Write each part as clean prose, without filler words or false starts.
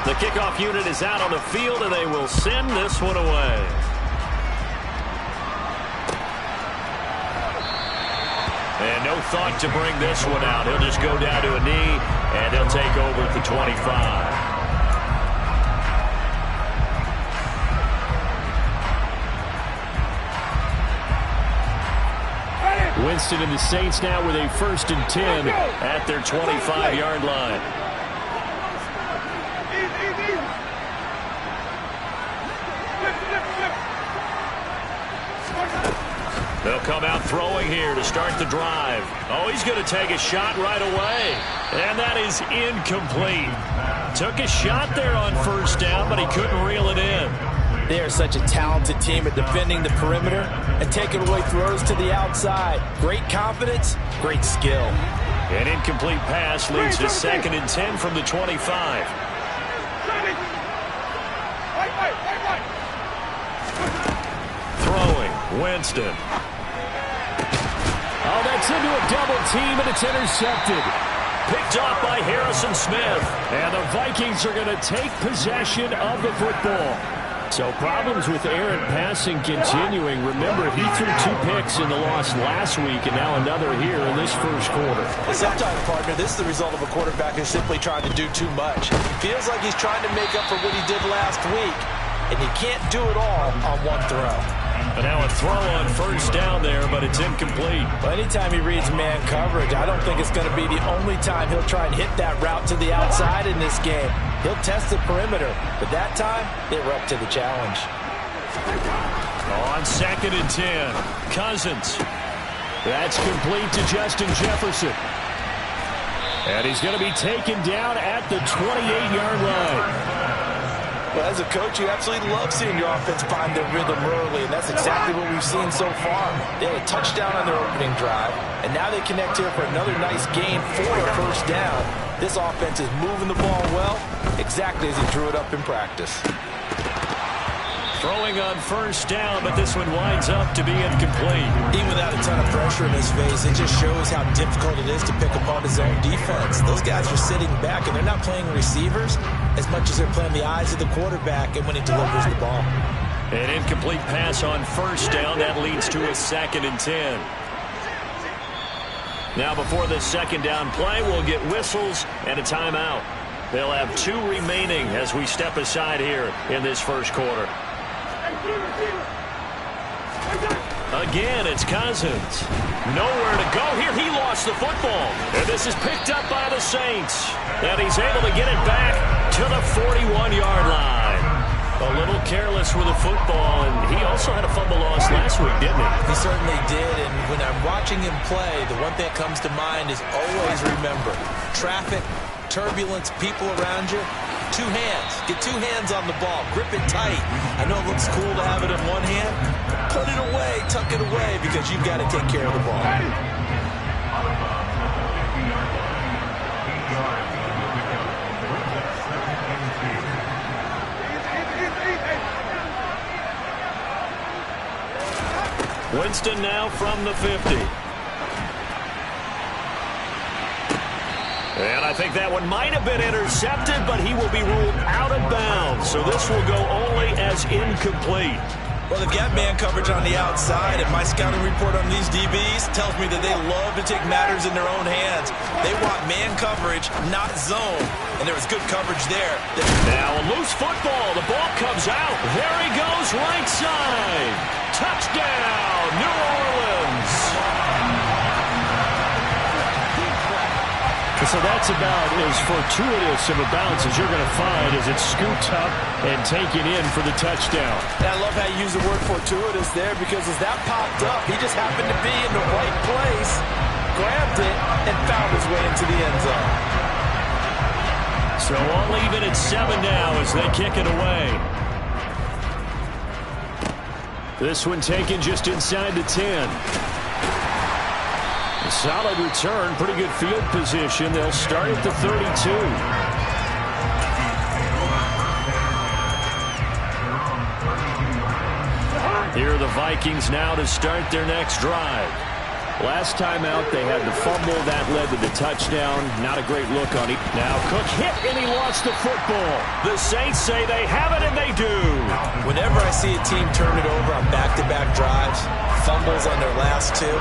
The kickoff unit is out on the field, and they will send this one away. And no thought to bring this one out. He'll just go down to a knee, and he'll take over at the 25. Winston and the Saints now with a 1st and 10 at their 25-yard line. They'll come out throwing here to start the drive. Oh, he's going to take a shot right away. And that is incomplete. Took a shot there on 1st down, but he couldn't reel it in. They are such a talented team at defending the perimeter and taking away throws to the outside. Great confidence, great skill. An incomplete pass leads to 2nd and 10 from the 25. Throwing, Winston. Oh, that's into a double team, and it's intercepted. Picked off by Harrison Smith. And the Vikings are going to take possession of the football. So problems with errant passing continuing. Remember, he threw 2 picks in the loss last week, and now another here in this first quarter. Sometimes, partner, this is the result of a quarterback who's simply trying to do too much. Feels like he's trying to make up for what he did last week, and he can't do it all on one throw. And now a throw on 1st down there, but it's incomplete. Well, anytime he reads man coverage, I don't think it's going to be the only time he'll try and hit that route to the outside in this game. He'll test the perimeter, but that time, they were up to the challenge. On 2nd and 10, Cousins. That's complete to Justin Jefferson. And he's going to be taken down at the 28-yard line. Well, as a coach, you absolutely love seeing your offense find their rhythm early, and that's exactly what we've seen so far. They had a touchdown on their opening drive, and now they connect here for another nice gain for a 1st down. This offense is moving the ball well, exactly as he drew it up in practice. Throwing on 1st down, but this one winds up to be incomplete. Even without a ton of pressure in his face, it just shows how difficult it is to pick apart his own defense. Those guys are sitting back, and they're not playing receivers as much as they're playing the eyes of the quarterback and when he delivers the ball. An incomplete pass on 1st down. That leads to a 2nd and 10. Now before the 2nd down play, we'll get whistles and a timeout. They'll have 2 remaining as we step aside here in this first quarter. Again, it's Cousins. Nowhere to go here. He lost the football. And this is picked up by the Saints. And he's able to get it back to the 41-yard line. A little careless with the football, and he also had a fumble loss last week, didn't he? He certainly did, and when I'm watching him play, the one thing that comes to mind is always remember, traffic, turbulence, people around you, 2 hands. Get 2 hands on the ball. Grip it tight. I know it looks cool to have it in one hand. Put it away, tuck it away, because you've got to take care of the ball. Winston now from the 50. And I think that one might have been intercepted, but he will be ruled out of bounds. So this will go only as incomplete. Well, they've got man coverage on the outside, and my scouting report on these DBs tells me that they love to take matters in their own hands. They want man coverage, not zone, and there was good coverage there. Now a loose football. The ball comes out. There he goes, right side. Touchdown, New Orleans. So that's about as fortuitous of a bounce as you're going to find as it's scooped up and taken in for the touchdown. And I love how you use the word fortuitous there, because as that popped up, he just happened to be in the right place, grabbed it, and found his way into the end zone. So all even at 7 now as they kick it away. This one taken just inside the 10. A solid return, pretty good field position. They'll start at the 32. Here are the Vikings now to start their next drive. Last time out, they had the fumble. That led to the touchdown. Not a great look on it. Now, Cook hit, and he lost the football. The Saints say they have it, and they do. Whenever I see a team turn it over on back-to-back drives, fumbles on their last two,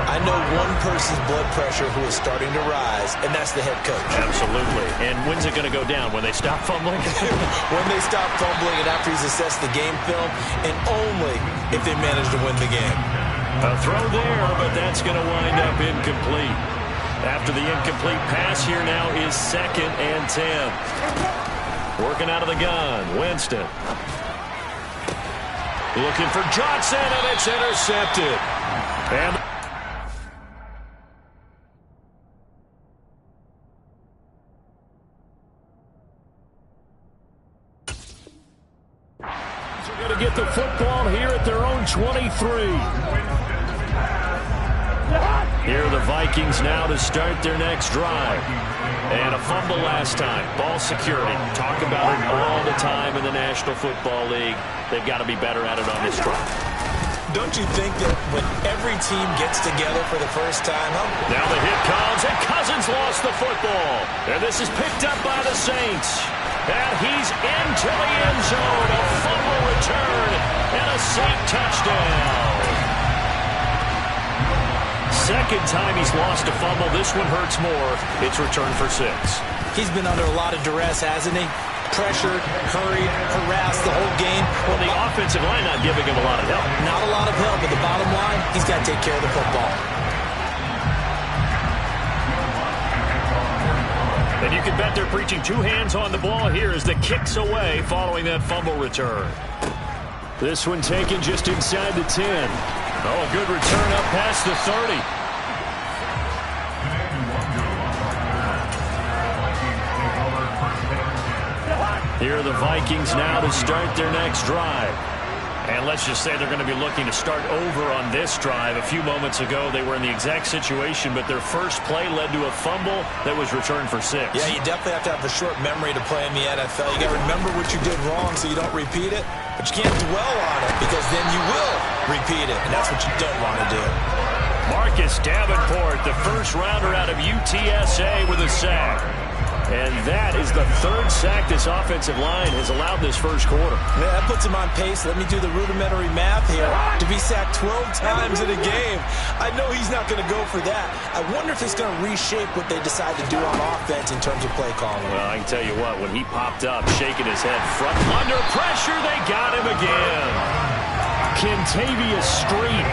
I know one person's blood pressure who is starting to rise, and that's the head coach. Absolutely. And when's it going to go down? When they stop fumbling? When they stop fumbling and after he's assessed the game film, and only if they manage to win the game. A throw there, but that's going to wind up incomplete. After the incomplete pass, here now is 2nd and 10. Working out of the gun, Winston. Looking for Johnson, and it's intercepted. And they're going to get the football here at their own 23. Here are the Vikings now to start their next drive. And a fumble last time. Ball security. Talk about it all the time in the National Football League. They've got to be better at it on this drive. Don't you think that when every team gets together for the first time? Now the hit comes, and Cousins lost the football. And this is picked up by the Saints. And he's into the end zone. A fumble return and a Saint touchdown. Second time he's lost a fumble. This one hurts more. It's returned for 6. He's been under a lot of duress, hasn't he? Pressured, hurried, harassed the whole game. Well, the offensive line not giving him a lot of help. Not a lot of help, but the bottom line, he's got to take care of the football. And you can bet they're preaching 2 hands on the ball here as the kick's away following that fumble return. This one taken just inside the 10. Oh, a good return up past the 30. Here are the Vikings now to start their next drive. And let's just say they're going to be looking to start over on this drive. A few moments ago, they were in the exact situation, but their first play led to a fumble that was returned for 6. Yeah, you definitely have to have a short memory to play in the NFL. You got to remember what you did wrong so you don't repeat it, but you can't dwell on it because then you will repeat it, and that's what you don't want to do. Marcus Davenport, the first rounder out of UTSA with a sack. And that is the 3rd sack this offensive line has allowed this first quarter. Yeah, that puts him on pace. Let me do the rudimentary math here. To be sacked 12 times in a game, I know he's not going to go for that. I wonder if it's going to reshape what they decide to do on offense in terms of play calling. Well, I can tell you what, when he popped up, shaking his head front, under pressure, they got him again. Kentavious Street.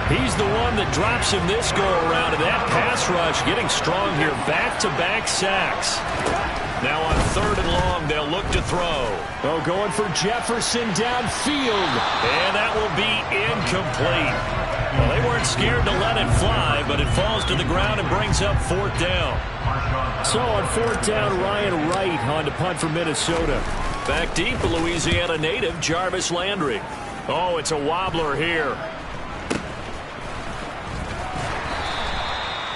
He's the one that drops him this go-around, and that pass rush getting strong here. Back-to-back sacks. Now on 3rd and long, they'll look to throw. Oh, going for Jefferson downfield. And that will be incomplete. Well, they weren't scared to let it fly, but it falls to the ground and brings up 4th down. So on 4th down, Ryan Wright on to punt for Minnesota. Back deep, a Louisiana native, Jarvis Landry. Oh, it's a wobbler here.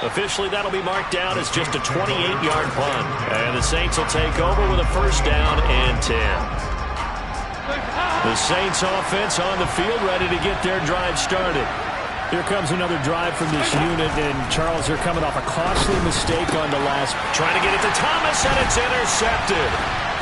Officially, that'll be marked down as just a 28-yard punt. And the Saints will take over with a 1st down and 10. The Saints offense on the field ready to get their drive started. Here comes another drive from this unit, and Charles, they're coming off a costly mistake on the last. Trying to get it to Thomas, and it's intercepted.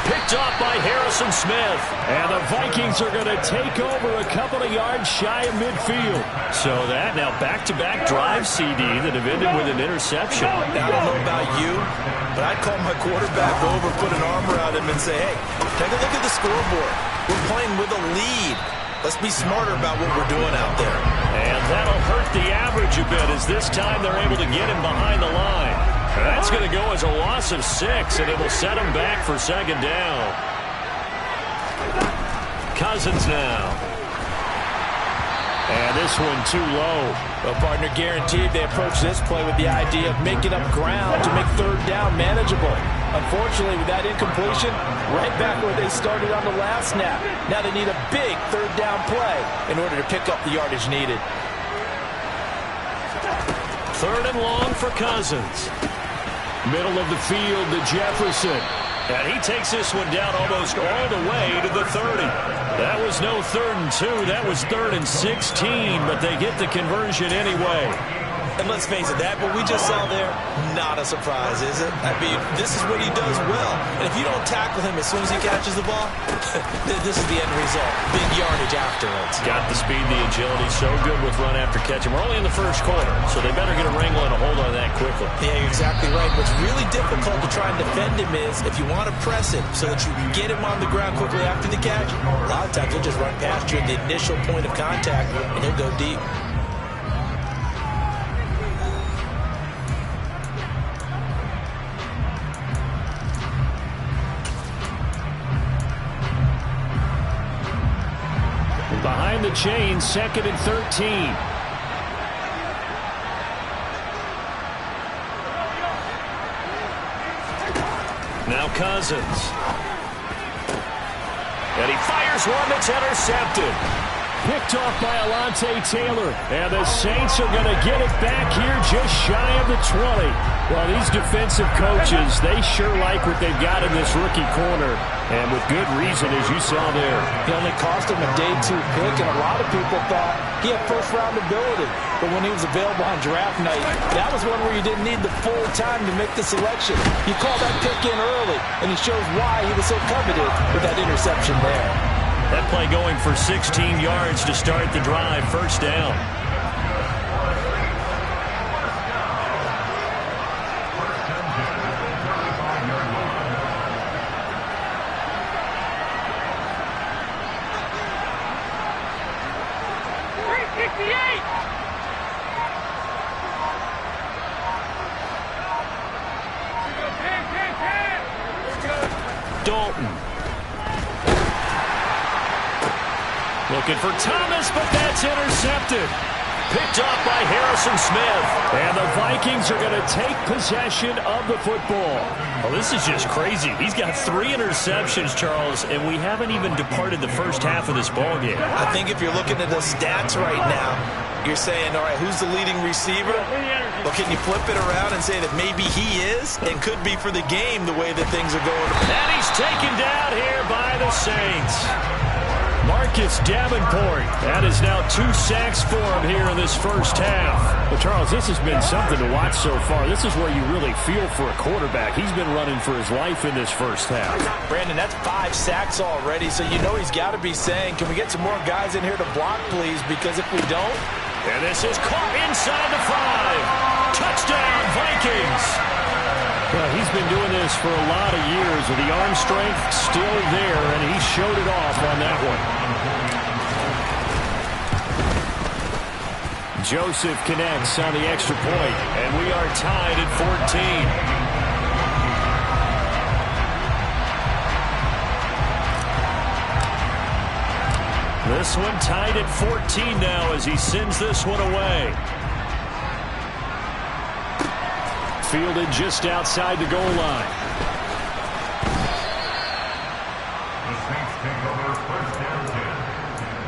Picked off by Harrison Smith. And the Vikings are going to take over a couple of yards shy of midfield. So that now back-to-back drive CD that have ended with an interception. Now, I don't know about you, but I'd call my quarterback over, put an arm around him, and say, hey, take a look at the scoreboard. We're playing with a lead. Let's be smarter about what we're doing out there. And that'll hurt the average a bit as this time they're able to get him behind the line. That's going to go as a loss of 6, and it will set him back for 2nd down. Cousins now. And this one too low. Well, partner, guaranteed they approach this play with the idea of making up ground to make 3rd down manageable. Unfortunately, with that incompletion, right back where they started on the last snap. Now they need a big 3rd down play in order to pick up the yardage needed. 3rd and long for Cousins. Middle of the field to Jefferson. And he takes this one down almost all the way to the 30. That was no 3rd and 2. That was 3rd and 16, but they get the conversion anyway. And let's face it, that what we just saw there, not a surprise, is it? I mean, this is what he does well. And if you don't tackle him as soon as he catches the ball, this is the end result. Big yardage afterwards. Got the speed, the agility, so good with run after catch. And we're only in the first quarter, so they better get a wrangle and a hold on that quickly. Yeah, you're exactly right. What's really difficult to try and defend him is if you want to press him so that you can get him on the ground quickly after the catch, a lot of times he'll just run past you at the initial point of contact, and he'll go deep. Behind the chain, 2nd and 13. Now Cousins. And he fires one that's intercepted. Picked off by Alontae Taylor. And the Saints are going to get it back here just shy of the 20. Well, these defensive coaches, they sure like what they've got in this rookie corner. And with good reason, as you saw there. He only cost him a day 2 pick, and a lot of people thought he had first-round ability. But when he was available on draft night, that was one where you didn't need the full time to make the selection. He called that pick in early, and he shows why he was so coveted with that interception there. That play going for 16 yards to start the drive, first down. Dalton. Looking for Thomas, but that's intercepted. Picked off by Harrison Smith. And the Vikings are going to take possession of the football. Well, this is just crazy. He's got 3 interceptions, Charles, and we haven't even departed the first half of this ballgame. I think if you're looking at the stats right now, you're saying, all right, who's the leading receiver? Well, can you flip it around and say that maybe he is and could be for the game the way that things are going? And he's taken down here by the Saints. Marcus Davenport. That is now 2 sacks for him here in this first half. But, Charles, this has been something to watch so far. This is where you really feel for a quarterback. He's been running for his life in this first half. Brandon, that's 5 sacks already, so you know he's got to be saying, can we get some more guys in here to block, please? Because if we don't... And this is caught inside the 5. Touchdown, Vikings. Well, he's been doing this for a lot of years with the arm strength still there, and he showed it off on that one. Joseph connects on the extra point, and we are tied at 14. This one tied at 14 now as he sends this one away. Fielded just outside the goal line. The Saints take over first down 10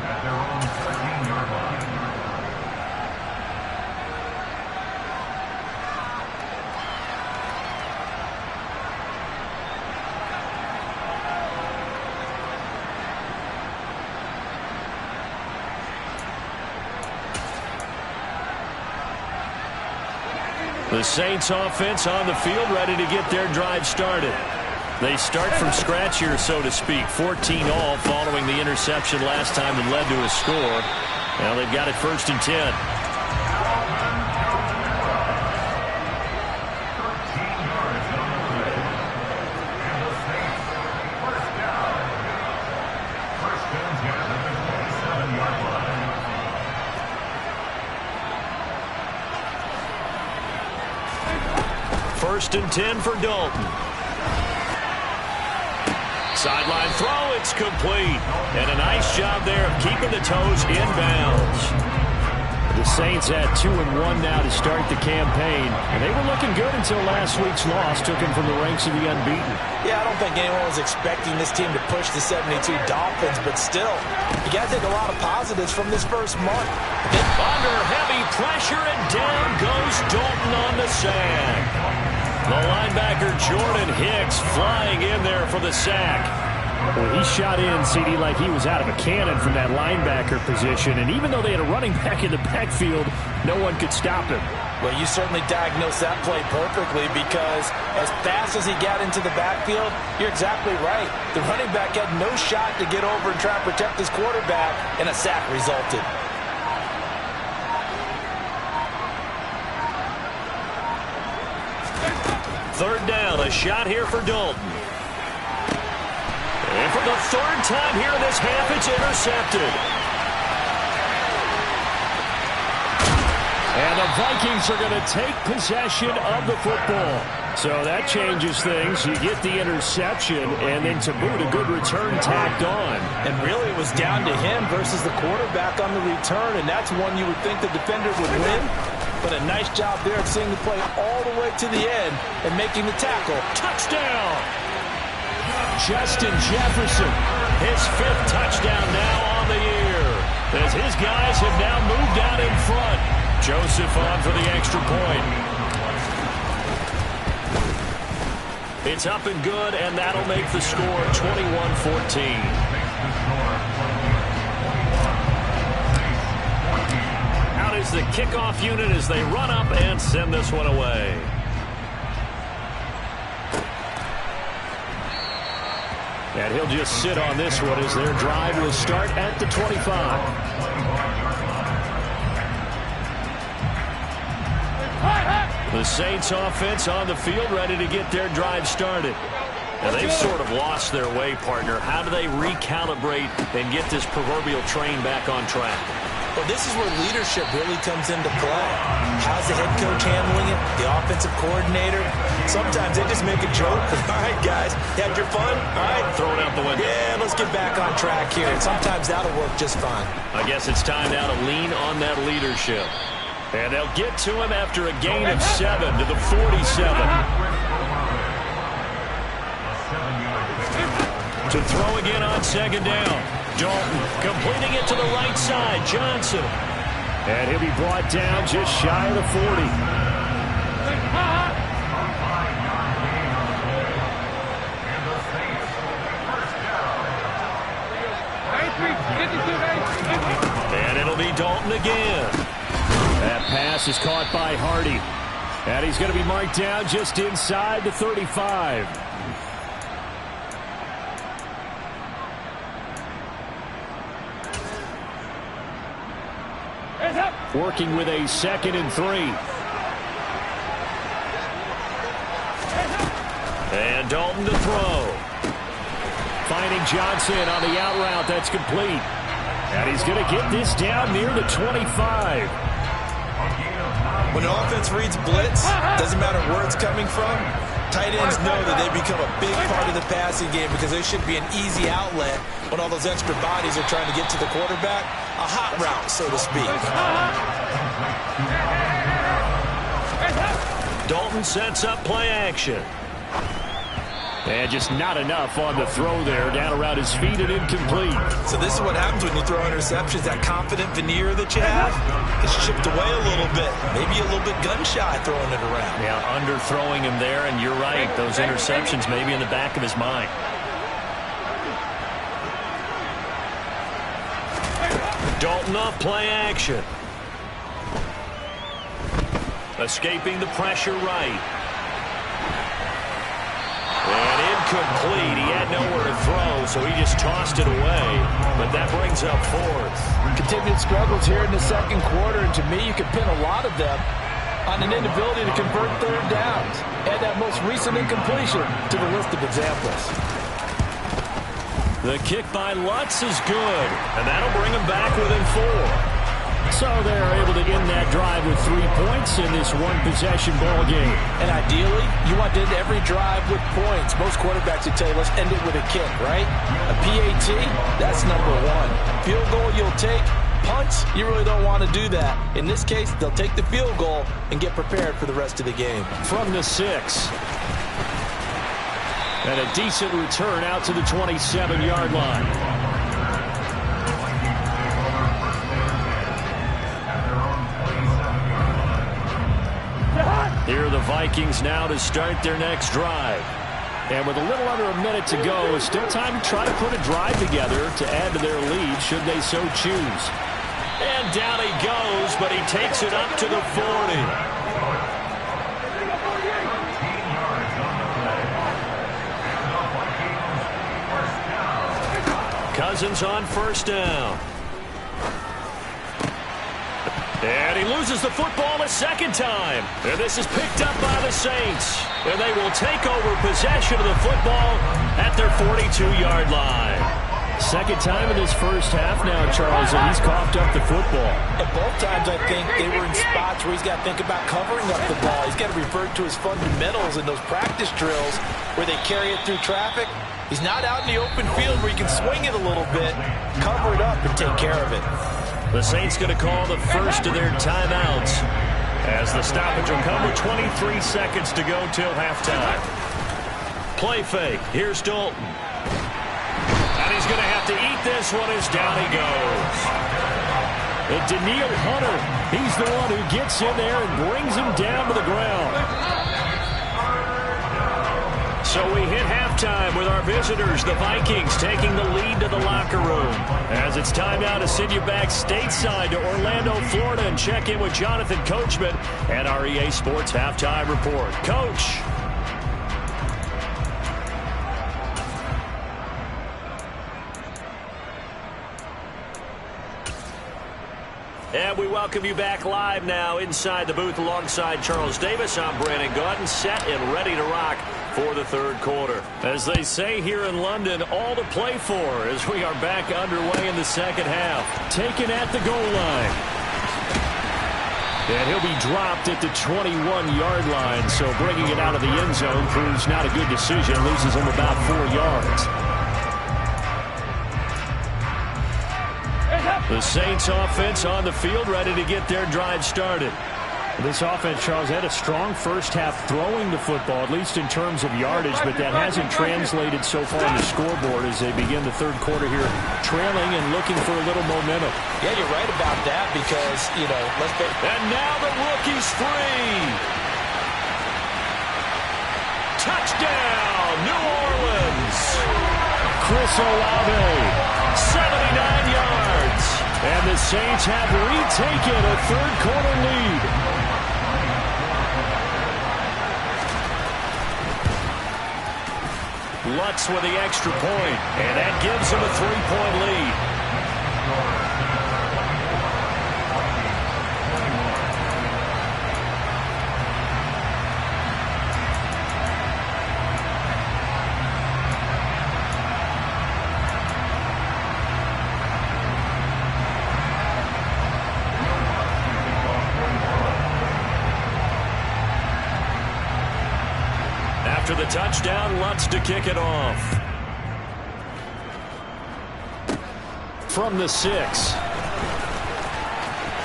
at their own 13-yard line. The Saints offense on the field ready to get their drive started. They start from scratch here, so to speak. 14 all following the interception last time that led to a score. Now they've got it 1st and 10. First and 10 for Dalton. Sideline throw, it's complete. And a nice job there of keeping the toes in bounds. The Saints at 2-1 now to start the campaign. And they were looking good until last week's loss took them from the ranks of the unbeaten. Yeah, I don't think anyone was expecting this team to push the 72 Dolphins, but still, you got to take a lot of positives from this first month. Under heavy pressure, and down goes Dalton on the sack. The linebacker Jordan Hicks flying in there for the sack. Well, he shot in, CD, like he was out of a cannon from that linebacker position. And even though they had a running back in the backfield, no one could stop him. Well, you certainly diagnosed that play perfectly because as fast as he got into the backfield, you're exactly right. The running back had no shot to get over and try to protect his quarterback, and a sack resulted. Third down, a shot here for Dalton. And for the third time here in this half, it's intercepted. And the Vikings are going to take possession of the football. So that changes things. You get the interception, and then to boot, a good return tacked on. And really it was down to him versus the quarterback on the return, and that's one you would think the defender would win. But a nice job there of seeing the play all the way to the end and making the tackle. Touchdown! Justin Jefferson, his 5th touchdown now on the year, as his guys have now moved out in front. Joseph on for the extra point. It's up and good, and that'll make the score 21-14. Out is the kickoff unit as they run up and send this one away. And he'll just sit on this one as their drive will start at the 25. The Saints offense on the field ready to get their drive started. Now they've sort of lost their way, partner. How do they recalibrate and get this proverbial train back on track? Well, this is where leadership really comes into play. How's the head coach handling it? The offensive coordinator? Sometimes they just make a joke. All right, guys, you had your fun? All right. Throw it out the window. Yeah, let's get back on track here. And sometimes that'll work just fine. I guess it's time now to lean on that leadership. And they'll get to him after a gain of 7 to the 47. To throw again on second down. Dalton completing it to the right side. Johnson. And he'll be brought down just shy of the 40. And it'll be Dalton again. That pass is caught by Hardy. And he's going to be marked down just inside the 35. Working with a 2nd and 3. And Dalton to throw. Finding Johnson on the out route. That's complete. And he's going to get this down near the 25. When an offense reads blitz, doesn't matter where it's coming from, tight ends know that they become a big part of the passing game because they should be an easy outlet when all those extra bodies are trying to get to the quarterback. A hot route, so to speak. Dalton sets up play action. And just not enough on the throw there. Down around his feet and incomplete. So this is what happens when you throw interceptions. That confident veneer that you have is chipped away a little bit. Maybe a little bit gun-shy throwing it around. Yeah, underthrowing him there, and you're right. Those interceptions may be in the back of his mind. Dalton off play action. Escaping the pressure right. And incomplete. He had nowhere to throw, so he just tossed it away. But that brings up 4th. Continued struggles here in the second quarter, and to me, you can pin a lot of them on an inability to convert third downs. Add that most recent incompletion to the list of examples. The kick by Lutz is good, and that'll bring him back within 4. So they're able to end that drive with 3 points in this one-possession ball game. And ideally, you want to end every drive with points. Most quarterbacks would tell you, let's end it with a kick, right? A PAT, that's number 1. Field goal you'll take. Punts, you really don't want to do that. In this case, they'll take the field goal and get prepared for the rest of the game. From the 6. And a decent return out to the 27-yard line. Here are the Vikings now to start their next drive. And with a little under a minute to go, it's still time to try to put a drive together to add to their lead should they so choose. And down he goes, but he takes it up to the 40. Cousins on first down. And he loses the football a second time. And this is picked up by the Saints. And they will take over possession of the football at their 42-yard line. Second time in this first half now, Charles, and he's coughed up the football. And both times, I think, they were in spots where he's got to think about covering up the ball. He's got to revert to his fundamentals in those practice drills where they carry it through traffic. He's not out in the open field where he can swing it a little bit, cover it up, and take care of it. The Saints going to call the first of their timeouts as the stoppage will come with 23 seconds to go till halftime. Play fake. Here's Dalton. And he's going to have to eat this one as down he goes. And Daniil Hunter, he's the one who gets in there and brings him down to the ground. So we hit halftime with our visitors, the Vikings, taking the lead to the locker room. As it's time now to send you back stateside to Orlando, Florida, and check in with Jonathan Coachman and our EA Sports Halftime Report. Coach. And we welcome you back live now inside the booth alongside Charles Davis. I'm Brandon Gaudin, set and ready to rock for the third quarter. As they say here in London, all to play for as we are back underway in the second half. Taken at the goal line. And he'll be dropped at the 21-yard line, so bringing it out of the end zone proves not a good decision. Loses him about 4 yards. The Saints offense on the field, ready to get their drive started. This offense, Charles, had a strong first half throwing the football, at least in terms of yardage, but that hasn't translated so far on the scoreboard as they begin the third quarter here, trailing and looking for a little momentum. Yeah, you're right about that because, you know, And now the rookie's free. Touchdown, New Orleans. Chris Olave, 79 yards. And the Saints have retaken a third quarter lead. Lutz with the extra point, and that gives him a 3-point lead. After the touchdown, Lutz to kick it off. From the 6.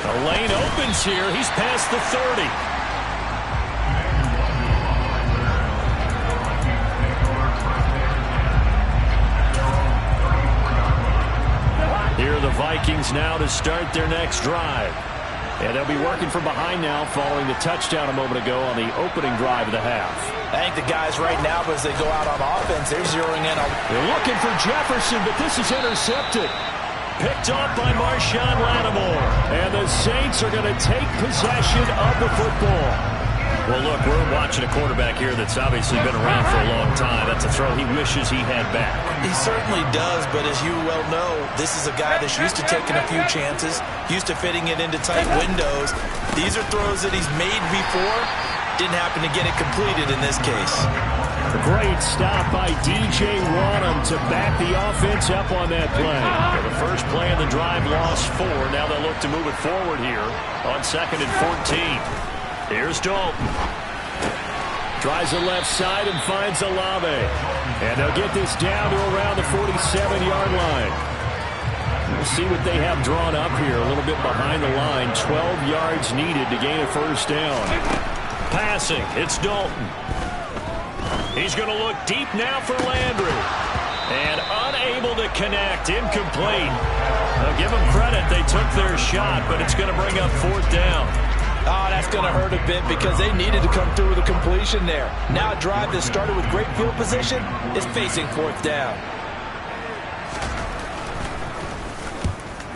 The lane opens here. He's past the 30. Here are the Vikings now to start their next drive. And they'll be working from behind now following the touchdown a moment ago on the opening drive of the half. I think the guys right now, as they go out on offense, they're zeroing in on. They're looking for Jefferson, but this is intercepted. Picked off by Marshawn Lattimore. And the Saints are going to take possession of the football. Well, look, we're watching a quarterback here that's obviously been around for a long time. That's a throw he wishes he had back. He certainly does, but as you well know, this is a guy that's used to taking a few chances, used to fitting it into tight windows. These are throws that he's made before. Didn't happen to get it completed in this case. A great stop by DJ Wadham to back the offense up on that play. So the first play of the drive lost 4. Now they'll look to move it forward here on 2nd and 14. Here's Dalton. Tries the left side and finds Olave. And they'll get this down to around the 47-yard line. We'll see what they have drawn up here. A little bit behind the line. 12 yards needed to gain a first down. Passing. It's Dalton. He's going to look deep now for Landry. And unable to connect. Incomplete. They'll give them credit. They took their shot, but it's going to bring up 4th down. Oh, that's going to hurt a bit because they needed to come through with a completion there. Now a drive that started with great field position is facing 4th down.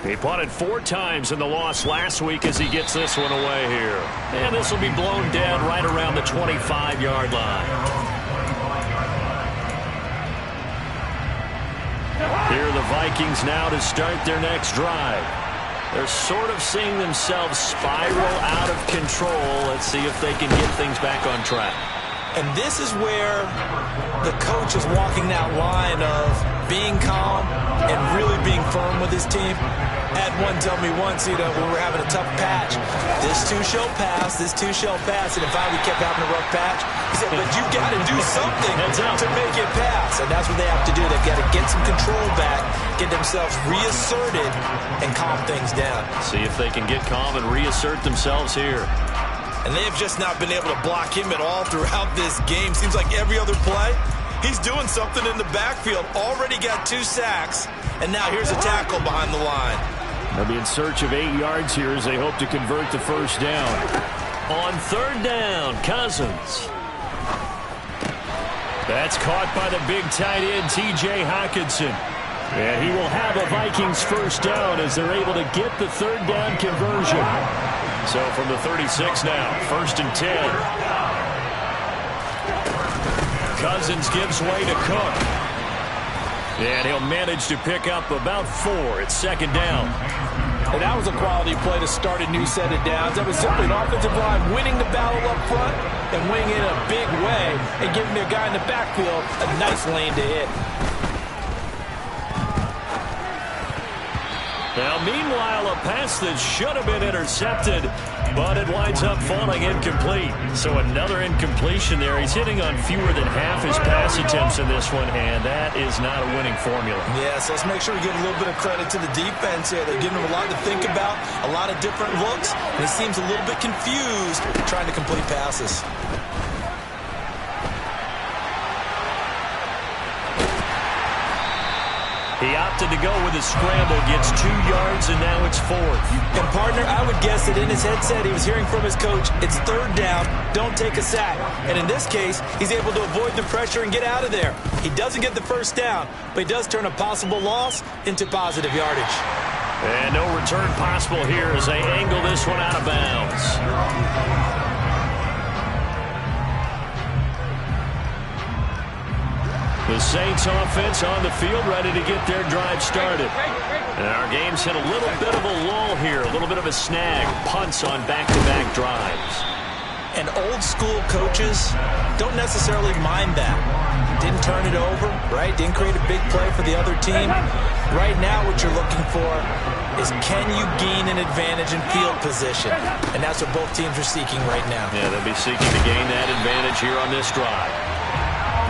He punted 4 times in the loss last week as he gets this one away here. And this will be blown dead right around the 25-yard line. Here are the Vikings now to start their next drive. They're sort of seeing themselves spiral out of control. Let's see if they can get things back on track. And this is where the coach is walking that line of being calm and really being firm with his team. I had one tell me once, we were having a tough patch. This too shall pass, this too shall pass. And if we kept having a rough patch, he said, but you got to do something to make it pass. And that's what they have to do. They've got to get some control back, get themselves reasserted, and calm things down. See if they can get calm and reassert themselves here. And they've just not been able to block him at all throughout this game. Seems like every other play, he's doing something in the backfield. Already got 2 sacks, and now here's a tackle behind the line. They'll be in search of 8 yards here as they hope to convert the first down. On 3rd down, Cousins. That's caught by the big tight end, T.J. Hockenson. And he will have a Vikings first down as they're able to get the 3rd down conversion. So from the 36 now, 1st and 10. Cousins gives way to Cook. And he'll manage to pick up about 4 at 2nd down. And that was a quality play to start a new set of downs. That was simply an offensive line winning the battle up front and winning it in a big way and giving their guy in the backfield a nice lane to hit. Now, meanwhile, a pass that should have been intercepted, but it winds up falling incomplete. So another incompletion there. He's hitting on fewer than half his pass attempts in this one, and that is not a winning formula. Yes, let's make sure we give a little bit of credit to the defense here. They're giving him a lot to think about, a lot of different looks, and he seems a little bit confused trying to complete passes. He opted to go with a scramble, gets 2 yards, and now it's 4th. And, partner, I would guess that in his headset he was hearing from his coach, it's 3rd down, don't take a sack. And in this case, he's able to avoid the pressure and get out of there. He doesn't get the first down, but he does turn a possible loss into positive yardage. And no return possible here as they angle this one out of bounds. The Saints offense on the field ready to get their drive started. And our game's hit a little bit of a lull here, a little bit of a snag. Punts on back-to-back drives. And old school coaches don't necessarily mind that. Didn't turn it over, right? Didn't create a big play for the other team. Right now what you're looking for is can you gain an advantage in field position? And that's what both teams are seeking right now. Yeah, they'll be seeking to gain that advantage here on this drive.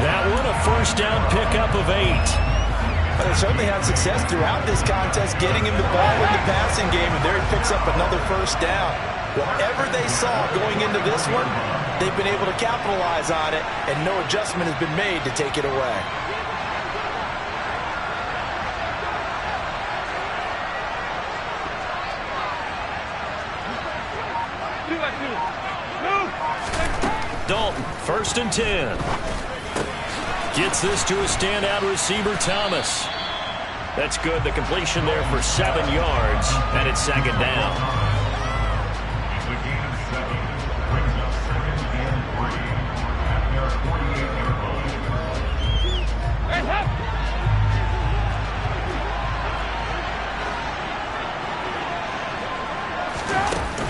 That one a first down pickup of 8. But they certainly had success throughout this contest getting him the ball in the passing game, and there he picks up another first down. Whatever they saw going into this one, they've been able to capitalize on it, and no adjustment has been made to take it away. Dalton, 1st and 10. Gets this to a standout receiver, Thomas. That's good. The completion there for 7 yards, and it's 2nd down. The game of 7 brings up 2nd and 3 at their 48-yard line.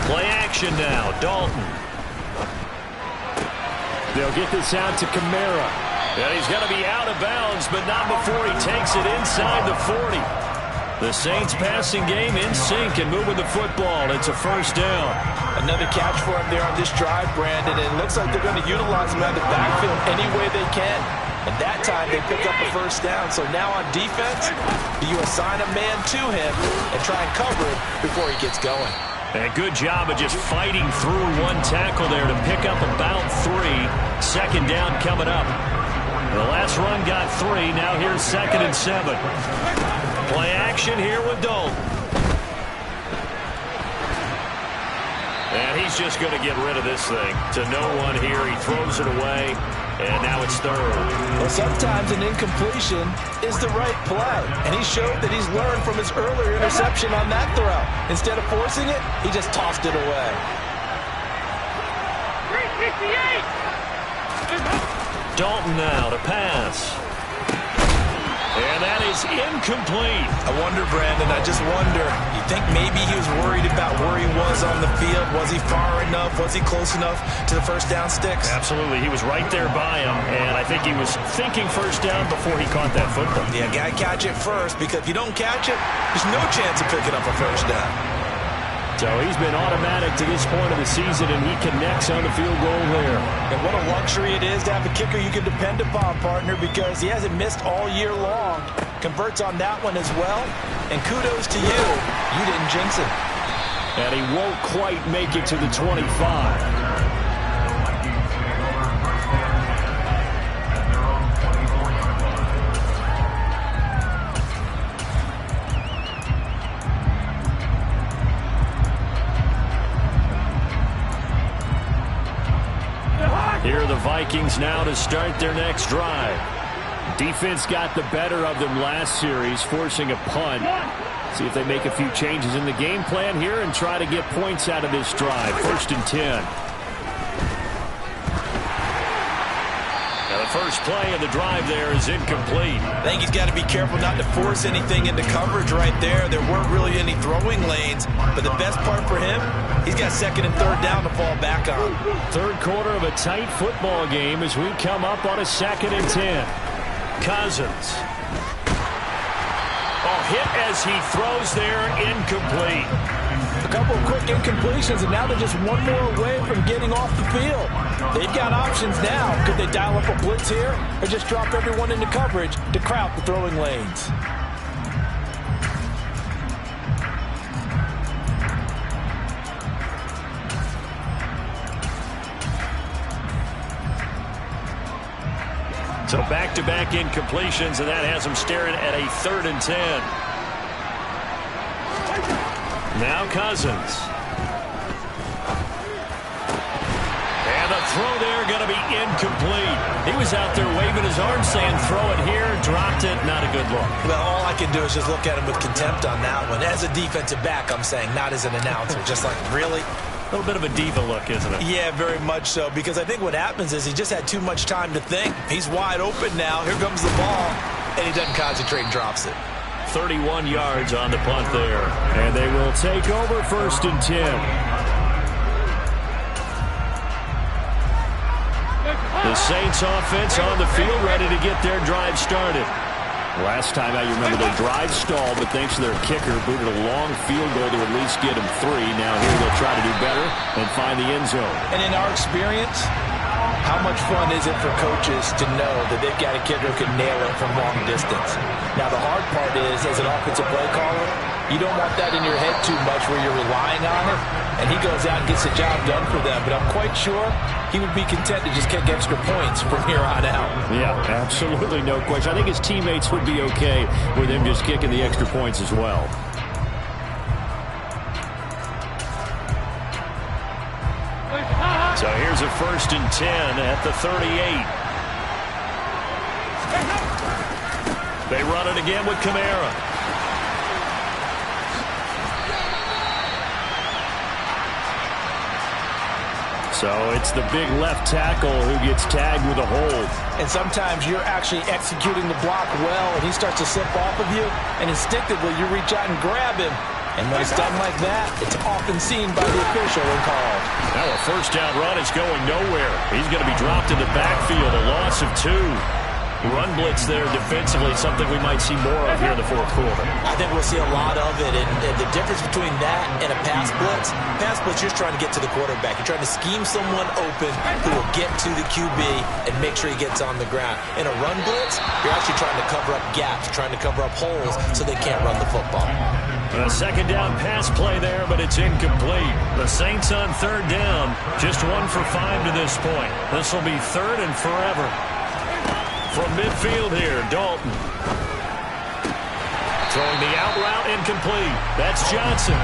Play action now. Dalton. They'll get this out to Kamara. And he's going to be out of bounds, but not before he takes it inside the 40. The Saints passing game in sync and moving the football. It's a first down. Another catch for him there on this drive, Brandon. And it looks like they're going to utilize him out of the backfield any way they can. And that time they pick up a first down. So now on defense, you assign a man to him and try and cover it before he gets going. And a good job of just fighting through one tackle there to pick up about 3. 2nd down coming up. The last run got 3. Now here's 2nd and 7. Play action here with Dalton. And he's just going to get rid of this thing. To no one here. He throws it away. And now it's third. Well, sometimes an incompletion is the right play. And he showed that he's learned from his earlier interception on that throw. Instead of forcing it, he just tossed it away. 358. Dalton now to pass. And that is incomplete. I wonder, Brandon, I just wonder, you think maybe he was worried about where he was on the field? Was he far enough? Was he close enough to the first down sticks? Absolutely. He was right there by him, and I think he was thinking first down before he caught that football. Yeah, got to catch it first, because if you don't catch it, there's no chance of picking up a first down. So he's been automatic to this point of the season, and he connects on the field goal there. And what a luxury it is to have a kicker you can depend upon, partner, because he hasn't missed all year long. Converts on that one as well. And kudos to you. You didn't jinx him. And he won't quite make it to the 25. Here are the Vikings now to start their next drive. Defense got the better of them last series, forcing a punt. See if they make a few changes in the game plan here and try to get points out of this drive. 1st and 10. Now the first play of the drive there is incomplete. I think he's got to be careful not to force anything into coverage right there. There weren't really any throwing lanes, but the best part for him, he's got 2nd and 3rd down to fall back on. Third quarter of a tight football game as we come up on a 2nd and 10. Cousins. Oh, hit as he throws there, incomplete. A couple of quick incompletions, and now they're just one more away from getting off the field. They've got options now. Could they dial up a blitz here or just drop everyone into coverage to crowd the throwing lanes? So back-to-back incompletions, and that has them staring at a 3rd and 10. Now Cousins. And the throw there going to be incomplete. He was out there waving his arm saying throw it here, dropped it, not a good look. Well, all I can do is just look at him with contempt on that one. As a defensive back, I'm saying, not as an announcer. Just like, really? A little bit of a diva look, isn't it? Yeah, very much so, because I think what happens is he just had too much time to think. He's wide open now. Here comes the ball, and he doesn't concentrate and drops it. 31 yards on the punt there. And they will take over 1st and 10. The Saints offense on the field ready to get their drive started. Last time out, you remember their drive stalled, but thanks to their kicker, booted a long field goal to at least get them 3. Now here they'll try to do better and find the end zone. And in our experience, how much fun is it for coaches to know that they've got a kicker who can nail it from long distance? Now, the hard part is, as an offensive play caller, you don't want that in your head too much where you're relying on it, and he goes out and gets the job done for them. But I'm quite sure he would be content to just kick extra points from here on out. Yeah, absolutely no question. I think his teammates would be okay with him just kicking the extra points as well. So here's a 1st and 10 at the 38. They run it again with Kamara. So it's the big left tackle who gets tagged with a hold. And sometimes you're actually executing the block well, and he starts to slip off of you, and instinctively you reach out and grab him. And when it's done like that, it's often seen by the official and called. Now a 1st down run is going nowhere. He's going to be dropped in the backfield, a loss of 2. Run blitz there defensively, something we might see more of here in the 4th quarter. I think we'll see a lot of it, and the difference between that and a pass blitz, you're just trying to get to the quarterback. You're trying to scheme someone open who will get to the QB and make sure he gets on the ground. In a run blitz, you're actually trying to cover up gaps, trying to cover up holes so they can't run the football. A 2nd down pass play there, but it's incomplete. The Saints on 3rd down, just 1 for 5 to this point. This will be 3rd and forever. From midfield here, Dalton. Throwing the out route incomplete. That's Johnson.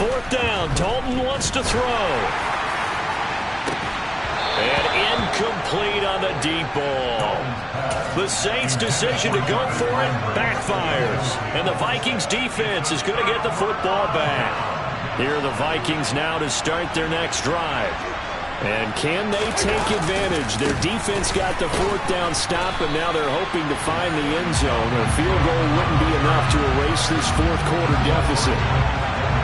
4th down. Dalton wants to throw. And incomplete on the deep ball. The Saints' decision to go for it backfires. And the Vikings defense is going to get the football back. Here are the Vikings now to start their next drive. And can they take advantage? Their defense got the 4th down stop, and now they're hoping to find the end zone. A field goal wouldn't be enough to erase this 4th quarter deficit.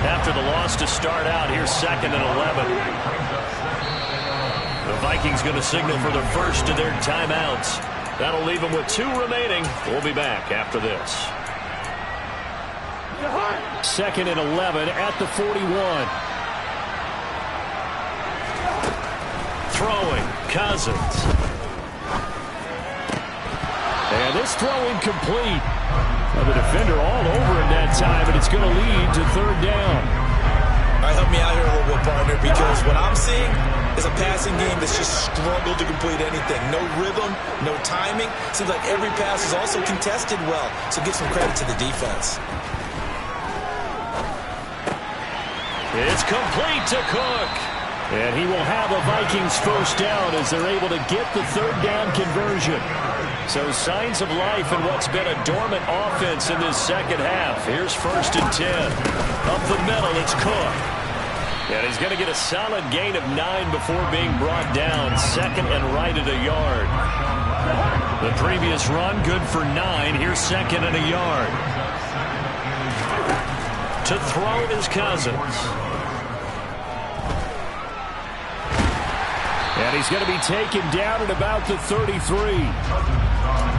After the loss to start out, here's 2nd and 11. The Vikings going to signal for the first of their timeouts. That'll leave them with 2 remaining. We'll be back after this. 2nd and 11 at the 41. Throwing, Cousins. And this throw incomplete. The defender all over him that time, and it's going to lead to 3rd down. All right, help me out here a little bit, partner, because what I'm seeing is a passing game that's just struggled to complete anything. No rhythm, no timing. Seems like every pass is also contested well, so give some credit to the defense. It's complete to Cook. And he will have a Vikings first down as they're able to get the 3rd down conversion. So signs of life in what's been a dormant offense in this second half. Here's 1st and 10. Up the middle, it's Cook. And he's going to get a solid gain of 9 before being brought down. 2nd and right at a yard. The previous run, good for 9. Here's 2nd and a yard. To throw is Cousins. And he's going to be taken down at about the 33.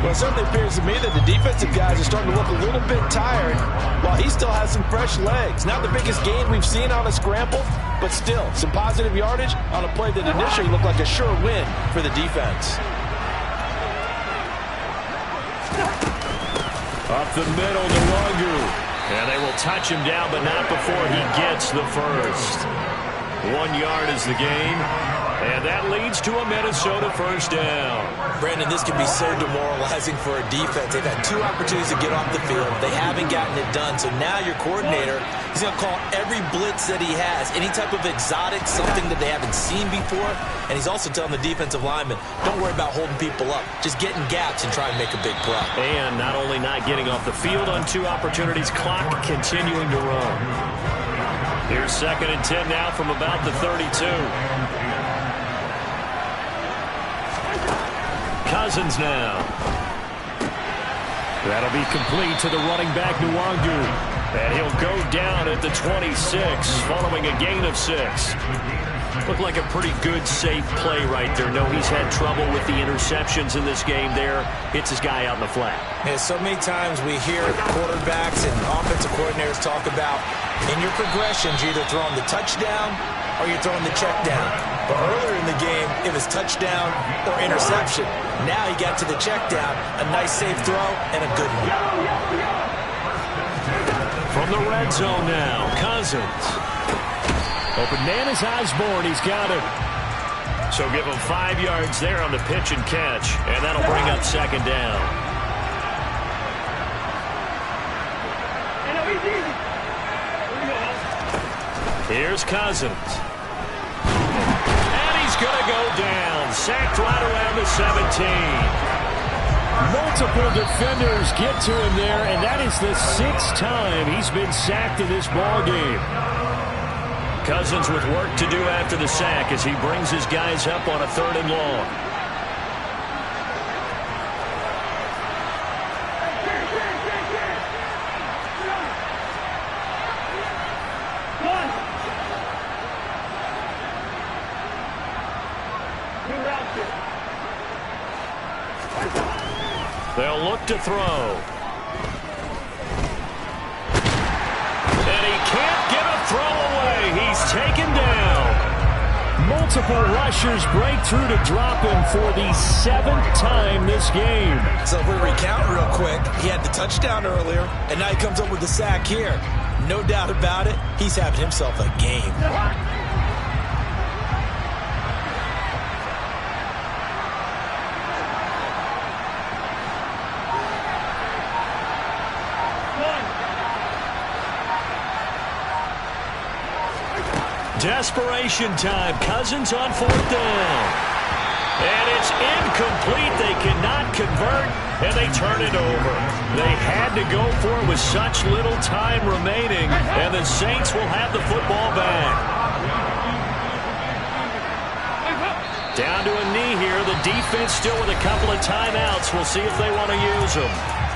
Well, it certainly appears to me that the defensive guys are starting to look a little bit tired while he still has some fresh legs. Not the biggest gain we've seen on a scramble, but still some positive yardage on a play that initially looked like a sure win for the defense. Up the middle to Longu. And they will touch him down, but not before he gets the first. 1 yard is the gain. And that leads to a Minnesota first down. Brandon, this can be so demoralizing for a defense. They've had 2 opportunities to get off the field. They haven't gotten it done. So now your coordinator is going to call every blitz that he has, any type of exotic, something that they haven't seen before. And he's also telling the defensive linemen, don't worry about holding people up. Just get in gaps and try and make a big play. And not only not getting off the field on 2 opportunities, clock continuing to run. Here's 2nd and 10 now from about the 32. Cousins now. That'll be complete to the running back, Nwangu. And he'll go down at the 26, following a gain of 6. Looked like a pretty good, safe play right there. No, he's had trouble with the interceptions in this game there. Hits his guy out in the flat. And so many times we hear quarterbacks and offensive coordinators talk about in your progressions, you're either throwing the touchdown or you're throwing the check down. But earlier in the game, it was touchdown or interception. Now he got to the check down, a nice safe throw, and a good one. From the red zone now, Cousins. Open man is Osborne. He's got it. So give him 5 yards there on the pitch and catch, and that'll bring up 2nd down. Here's Cousins. And he's going to go down. Sacked right around the 17. Multiple defenders get to him there, and that is the 6th time he's been sacked in this ballgame. Cousins with work to do after the sack as he brings his guys up on a 3rd and long. They'll look to throw. And he can't get a throw away. He's taken down. Multiple rushers break through to drop him for the 7th time this game. So if we recount real quick, he had the touchdown earlier, and now he comes up with the sack here. No doubt about it, he's having himself a game. Desperation time. Cousins on 4th down. And it's incomplete. They cannot convert, and they turn it over. They had to go for it with such little time remaining, and the Saints will have the football back. Down to a knee here. The defense still with a couple of timeouts. We'll see if they want to use them.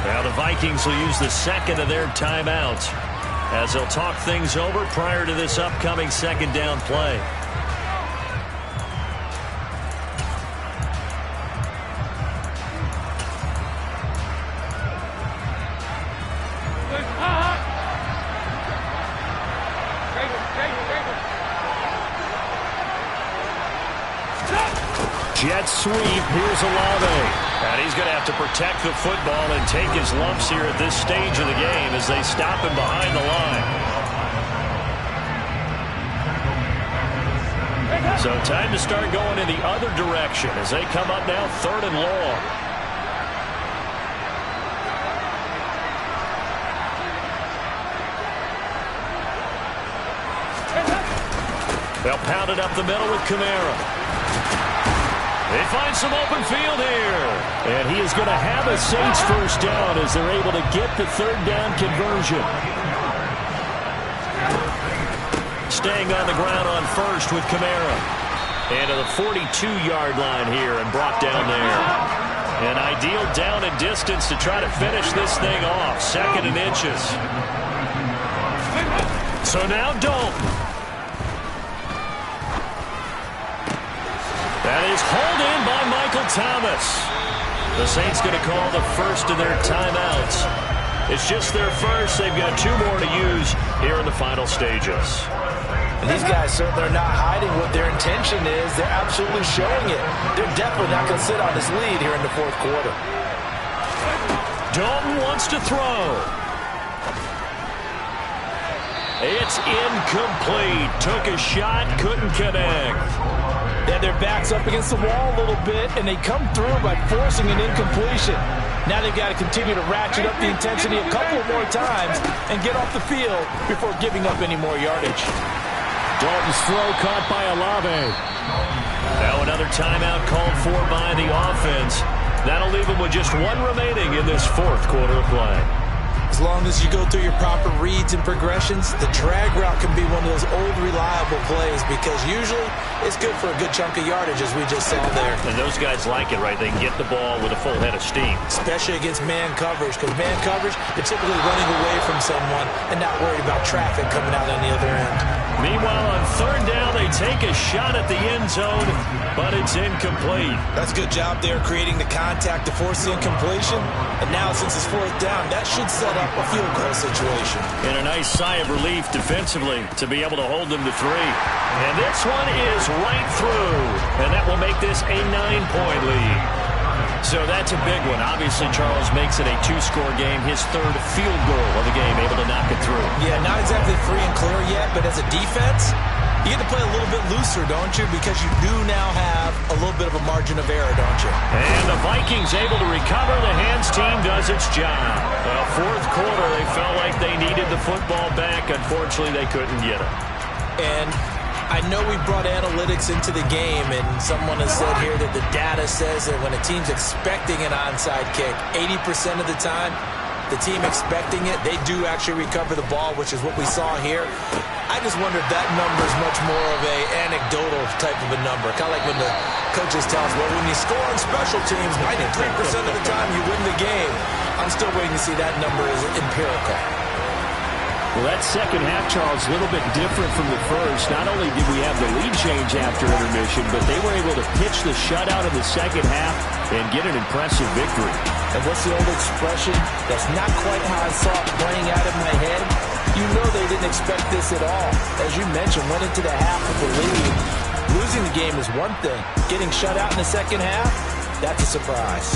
Now the Vikings will use the second of their timeouts as they'll talk things over prior to this upcoming second down play. Jet sweep. Here's Olave. And he's going to have to protect the football and take his lumps here at this stage of the game as they stop him behind the line. So time to start going in the other direction as they come up now 3rd and long. They'll pound it up the middle with Kamara. They find some open field here. And he is going to have a Saints first down as they're able to get the 3rd down conversion. Staying on the ground on first with Kamara. And to the 42-yard line here and brought down there. An ideal down and distance to try to finish this thing off. 2nd and inches. So now Dalton. That is hauled in by Michael Thomas. The Saints going to call the first of their timeouts. It's just their first. They've got 2 more to use here in the final stages. And these guys certainly are not hiding what their intention is. They're absolutely showing it. They're definitely not going to sit on this lead here in the 4th quarter. Dalton wants to throw. It's incomplete. Took a shot, couldn't connect. Yeah, their back's up against the wall a little bit, and they come through by forcing an incompletion. Now they've got to continue to ratchet up the intensity a couple more times and get off the field before giving up any more yardage. Dalton's throw caught by Olave. Now another timeout called for by the offense. That'll leave them with just 1 remaining in this 4th quarter of play. As long as you go through your proper reads and progressions, the drag route can be one of those old reliable plays because usually it's good for a good chunk of yardage, as we just saw there. And those guys like it, right? They can get the ball with a full head of steam. Especially against man coverage, because man coverage, they're typically running away from someone and not worried about traffic coming out on the other end. Meanwhile, on 3rd down, they take a shot at the end zone, but it's incomplete. That's a good job there creating the contact to force the incompletion. And now, since it's 4th down, that should set up a field goal situation. And a nice sigh of relief defensively to be able to hold them to 3. And this one is right through. And that will make this a 9-point lead. So that's a big one. Obviously, Charles makes it a 2-score game. His 3rd field goal of the game, able to knock it through. Yeah, not exactly free and clear yet, but as a defense, you get to play a little bit looser, don't you? Because you do now have a little bit of a margin of error, don't you? And the Vikings able to recover. The hands team does its job. Well, 4th quarter, they felt like they needed the football back. Unfortunately, they couldn't get it. And I know we brought analytics into the game, and someone has said here that the data says that when a team's expecting an onside kick, 80% of the time, the team expecting it, they do actually recover the ball, which is what we saw here. I just wonder if that number is much more of a anecdotal type of a number. Kind of like when the coaches tell us, well, when you score on special teams, 93% of the time you win the game. I'm still waiting to see that number is empirical. Well, that second half, Charles, a little bit different from the first. Not only did we have the lead change after intermission, but they were able to pitch the shutout in the second half and get an impressive victory. And what's the old expression? That's not quite how I saw it playing out in my head. You know they didn't expect this at all. As you mentioned, went into the half with the lead. Losing the game is one thing. Getting shut out in the second half, that's a surprise.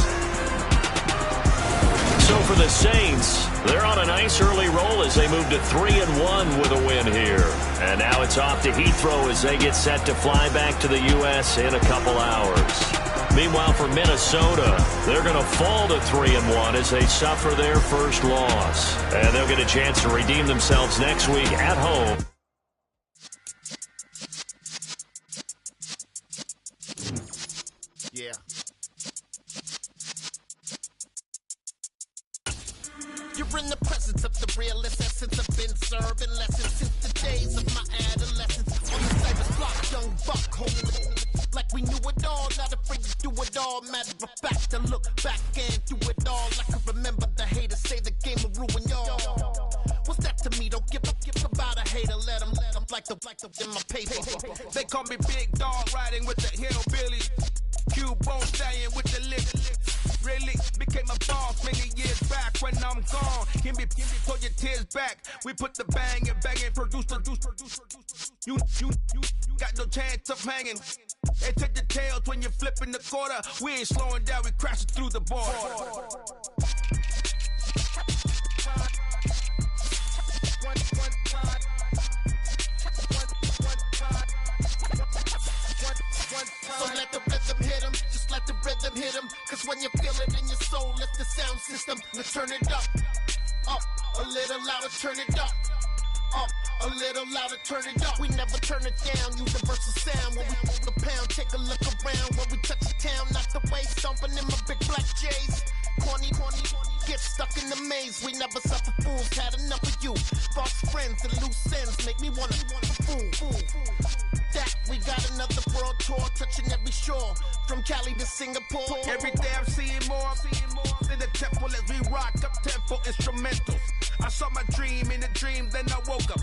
So for the Saints, they're on a nice early roll as they move to 3-1 with a win here. And now it's off to Heathrow as they get set to fly back to the U.S. in a couple hours. Meanwhile, for Minnesota, they're going to fall to 3-1 as they suffer their first loss. And they'll get a chance to redeem themselves next week at home. the realest essence I've been serving lessons since the days of my adolescence. On the cyber's block, young buck, holding like we knew it all, not afraid to do it all. Matter of fact, to look back and do it all. I can remember the haters say the game will ruin y'all. What's that to me? Don't give about a hater. Let them like the in my paper. They call me Big Dog, riding with the hillbillies. Cubone staying with the lips. Really became a boss many years back. When I'm gone, give me pull your tears back. We put the bang and produce. You got no chance of hanging. They take the tails when you're flipping the quarter. We ain't slowing down, we crashing through the border. So let the rhythm hit him, just let the rhythm hit him. Cause when you feel it in your soul, lift the sound system. Now turn it up, a little louder, turn it up. A little louder, turn it up. We never turn it down, universal sound. When we move the pound, take a look around. When we touch the town, not the way, stomping in my big black J's. Corny, get stuck in the maze. We never suffer fools, had enough of you. False friends and loose ends make me wanna fool. That we got another world tour, touching every shore, from Cali to Singapore. Every day I'm seeing more in the temple as we rock up tempo instrumentals. I saw my dream in a dream, then I woke up.